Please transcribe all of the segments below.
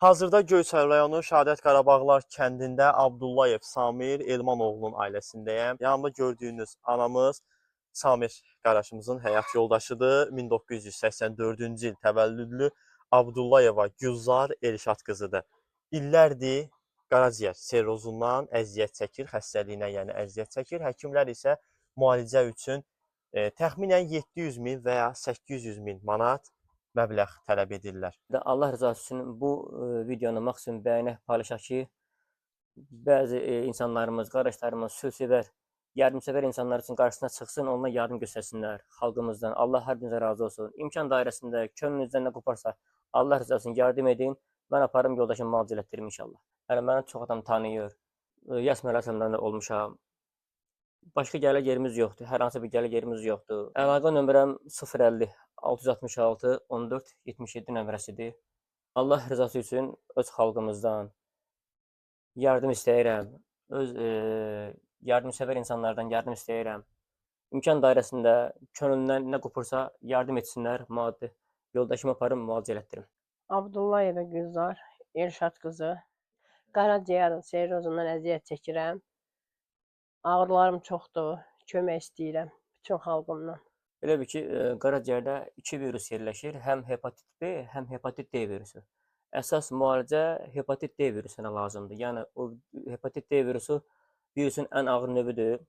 Hazırda Göyçay rayonu Şəhadət Qarabağlar kəndində Abdullayev Samir Elmanoğlu'nun ailəsindəyəm. Yanımda gördüyünüz anamız Samir qardaşımızın həyat yoldaşıdır. 1984-cü il təvəllüdlü Abdullayeva Gülzar Elşad qızıdır. İllərdir qaraciyər serozundan əziyyət çəkir, xəstəliyinə yəni əziyyət çəkir. Həkimlər isə müalicə üçün təxminən 700 min və ya 800 min manat məbləğ tələb edirlər. Allah rızası üçün bu videonu maksimum bəyənək paylaşaq ki, bəzi insanlarımız, qardaşlarımız, sülhsevər, yardımsevər insanlar üçün qarşısına çıxsın, onlara yardım göstərsinlər xalqımızdan. Allah hər birinizə razı olsun. İmkan dairəsində könlünüzdən nə qoparsa, Allah rızası üçün yardım edin. Mən aparım yoldaşım müalicə elətdirim inşallah. Yəni məni çox adam tanıyır. Yas mərasimindən də olmuşam. Başqa gəlir yerimiz yoxdur. Hər hansı bir gəlir yerimiz yoxdur. Əlaqə nömrəm 050 666 14 77 nömrəsidir. Allah rızası üçün öz xalqımızdan yardım istəyirəm. Öz yardımsevər insanlardan yardım istəyirəm. İmkan dairəsində könlündən nə qopursa yardım etsinlər, maddi. Yoldaşımı aparım, müalicə elətdirim. Abdullayeva Gülzar Elşad qızı. Qaraciyər serozundan əziyyət çəkirəm. Ağrılarım çoxdur. Kömək istəyirəm bütün xalqımdan. Belə bir ki, qaraciyərdə 2 virus yerləşir. Həm hepatit B, həm hepatit D virusu. Əsas müalicə hepatit D virusuna lazımdır. Yəni o hepatit D virusu virusun ən ağır növüdür.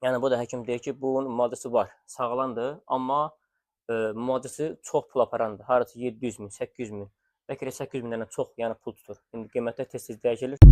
Yəni bu da həkim deyir ki, bunun müalicəsi var, sağlamdır, amma müalicəsi çox pul aparandır. Harası 700 min, 800 min, bəlkə də 800 mindən çox yəni pul tutur. İndi qiymətlər tez-tez dəyişilir.